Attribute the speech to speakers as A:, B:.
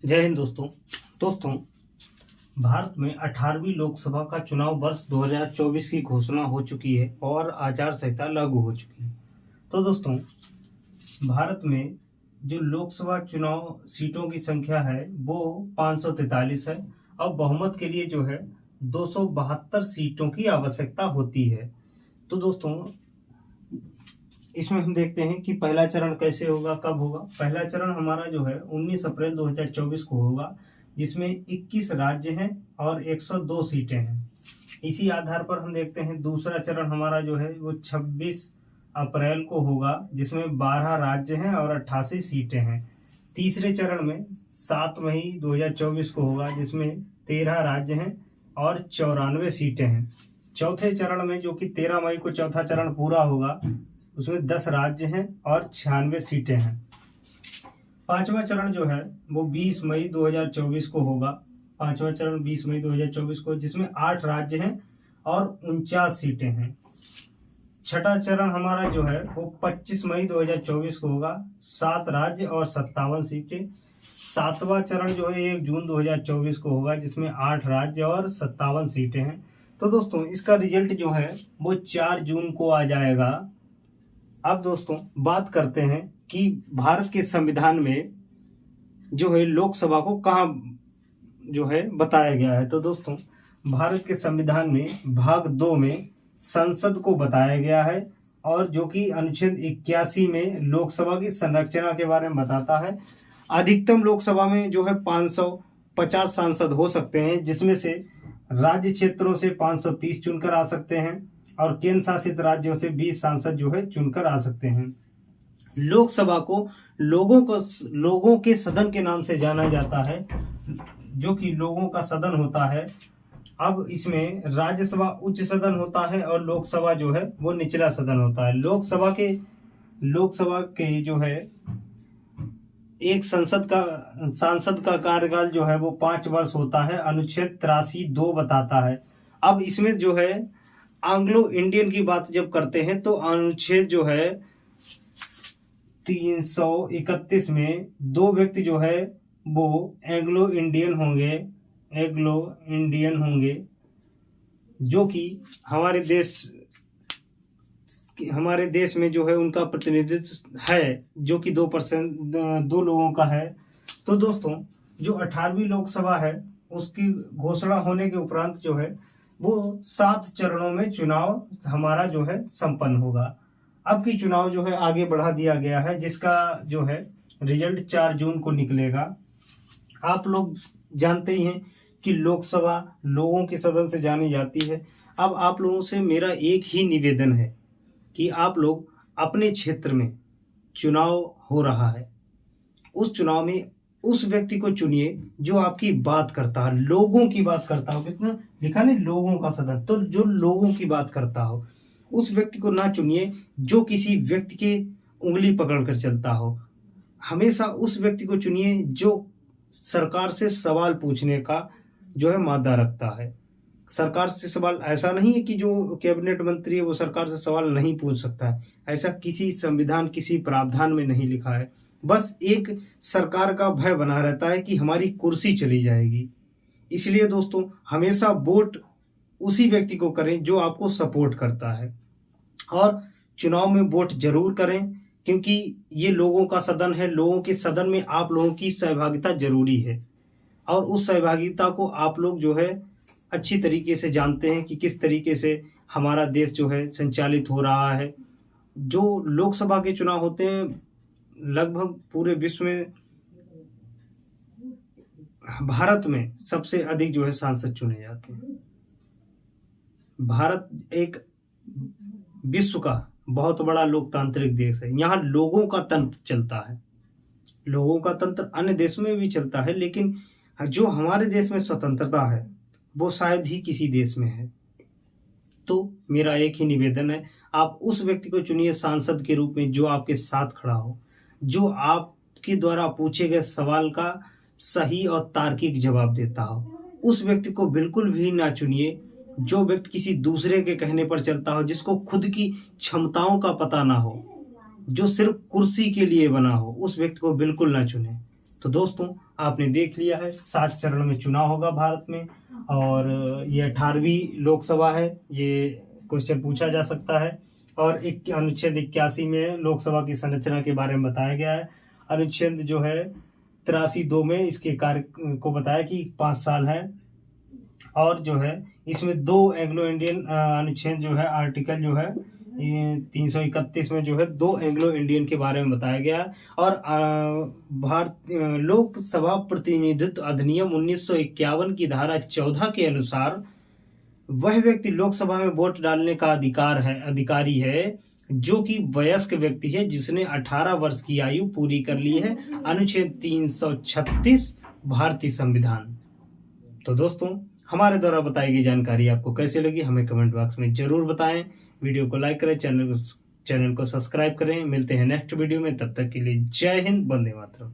A: जय हिंद दोस्तों भारत में 18वीं लोकसभा का चुनाव वर्ष 2024 की घोषणा हो चुकी है और आचार संहिता लागू हो चुकी है। तो दोस्तों भारत में जो लोकसभा चुनाव सीटों की संख्या है वो 543 है और बहुमत के लिए जो है 272 सीटों की आवश्यकता होती है। तो दोस्तों इसमें हम देखते हैं कि पहला चरण कैसे होगा, कब होगा। पहला चरण हमारा जो है 19 अप्रैल 2024 को होगा, जिसमें 21 राज्य हैं और 102 सीटें हैं। इसी आधार पर हम देखते हैं दूसरा चरण हमारा जो है वो 26 अप्रैल को होगा, जिसमें 12 राज्य हैं और 88 सीटें हैं। तीसरे चरण में 7 मई 2024 को होगा, जिसमें 13 राज्य हैं और 94 सीटें हैं। चौथे चरण में जो कि 13 मई को चौथा चरण पूरा होगा, उसमें 10 राज्य हैं और 96 सीटें हैं। पांचवा चरण जो है वो 20 मई 2024 को होगा। पांचवा चरण 20 मई 2024 को, जिसमें 8 राज्य हैं और 49 सीटें हैं। छठा चरण हमारा जो है वो 25 मई 2024 को होगा, 7 राज्य और 57 सीटें। सातवां चरण जो है 1 जून 2024 को होगा, जिसमें 8 राज्य और 57 सीटें हैं। तो दोस्तों इसका रिजल्ट जो है वो 4 जून को आ जाएगा। अब दोस्तों बात करते हैं कि भारत के संविधान में जो है लोकसभा को कहाँ जो है बताया गया है। तो दोस्तों भारत के संविधान में भाग 2 में संसद को बताया गया है, और जो कि अनुच्छेद 81 में लोकसभा की संरचना के बारे में बताता है। अधिकतम लोकसभा में जो है 550 सांसद हो सकते हैं, जिसमें से राज्य क्षेत्रों से 530 चुनकर आ सकते हैं और केंद्र शासित राज्यों से 20 सांसद जो है चुनकर आ सकते हैं। लोकसभा को लोगों के सदन के नाम से जाना जाता है, जो कि लोगों का सदन होता है। अब इसमें राज्यसभा उच्च सदन होता है और लोकसभा जो है वो निचला सदन होता है। लोकसभा के जो है एक सांसद का कार्यकाल जो है वो 5 वर्ष होता है, अनुच्छेद 83(2) बताता है। अब इसमें जो है एंग्लो इंडियन की बात जब करते हैं तो अनुच्छेद जो है 331 में 2 व्यक्ति जो है वो एंग्लो इंडियन होंगे, जो कि हमारे देश में जो है उनका प्रतिनिधित्व है, जो कि 2 लोगों का है। तो दोस्तों जो 18वीं लोकसभा है उसकी घोषणा होने के उपरांत जो है वो 7 चरणों में चुनाव हमारा जो है संपन्न होगा। अब की चुनाव जो है आगे बढ़ा दिया गया है, जिसका जो है रिजल्ट 4 जून को निकलेगा। आप लोग जानते ही हैं कि लोकसभा लोगों के सदन से जानी जाती है। अब आप लोगों से मेरा एक ही निवेदन है कि आप लोग अपने क्षेत्र में चुनाव हो रहा है, उस चुनाव में उस व्यक्ति को चुनिए जो आपकी बात करता है, लोगों की बात करता हो। कितना लिखा नहीं, लोगों का सदन, तो जो लोगों की बात करता हो उस व्यक्ति को ना चुनिए जो किसी व्यक्ति के उंगली पकड़कर चलता हो। हमेशा उस व्यक्ति को चुनिए जो सरकार से सवाल पूछने का जो है मादा रखता है। सरकार से सवाल ऐसा नहीं है कि जो कैबिनेट मंत्री है वो सरकार से सवाल नहीं पूछ सकता है, ऐसा किसी संविधान किसी प्रावधान में नहीं लिखा है। बस एक सरकार का भय बना रहता है कि हमारी कुर्सी चली जाएगी। इसलिए दोस्तों हमेशा वोट उसी व्यक्ति को करें जो आपको सपोर्ट करता है, और चुनाव में वोट जरूर करें, क्योंकि ये लोगों का सदन है। लोगों के सदन में आप लोगों की सहभागिता जरूरी है, और उस सहभागिता को आप लोग जो है अच्छी तरीके से जानते हैं कि किस तरीके से हमारा देश जो है संचालित हो रहा है। जो लोकसभा के चुनाव होते हैं लगभग पूरे विश्व में भारत में सबसे अधिक जो है सांसद चुने जाते हैं। भारत एक विश्व का बहुत बड़ा लोकतांत्रिक देश है। यहाँ लोगों का तंत्र चलता है। लोगों का तंत्र अन्य देशों में भी चलता है, लेकिन जो हमारे देश में स्वतंत्रता है वो शायद ही किसी देश में है। तो मेरा एक ही निवेदन है, आप उस व्यक्ति को चुनिए सांसद के रूप में जो आपके साथ खड़ा हो, जो आपके द्वारा पूछे गए सवाल का सही और तार्किक जवाब देता हो। उस व्यक्ति को बिल्कुल भी ना चुनिए जो व्यक्ति किसी दूसरे के कहने पर चलता हो, जिसको खुद की क्षमताओं का पता ना हो, जो सिर्फ कुर्सी के लिए बना हो। उस व्यक्ति को बिल्कुल ना चुने। तो दोस्तों आपने देख लिया है 7 चरण में चुनाव होगा भारत में, और ये 18वीं लोकसभा है। ये क्वेश्चन पूछा जा सकता है। और अनुच्छेद 81 में लोकसभा की संरचना के बारे में बताया गया है। अनुच्छेद जो है 83(2) में इसके कार्य को बताया कि 5 साल है। और जो है इसमें 2 एंग्लो इंडियन अनुच्छेद जो है, आर्टिकल जो है 331 में जो है 2 एंग्लो इंडियन के बारे में बताया गया है। और भारत लोकसभा प्रतिनिधित्व अधिनियम 1951 की धारा 14 के अनुसार वह व्यक्ति लोकसभा में वोट डालने का अधिकारी है जो कि वयस्क व्यक्ति है जिसने 18 वर्ष की आयु पूरी कर ली है। अनुच्छेद 336 भारतीय संविधान। तो दोस्तों हमारे द्वारा बताई गई जानकारी आपको कैसी लगी हमें कमेंट बॉक्स में जरूर बताएं। वीडियो को लाइक करें, चैनल को सब्सक्राइब करें। मिलते हैं नेक्स्ट वीडियो में, तब तक के लिए जय हिंद, वंदे मातरम।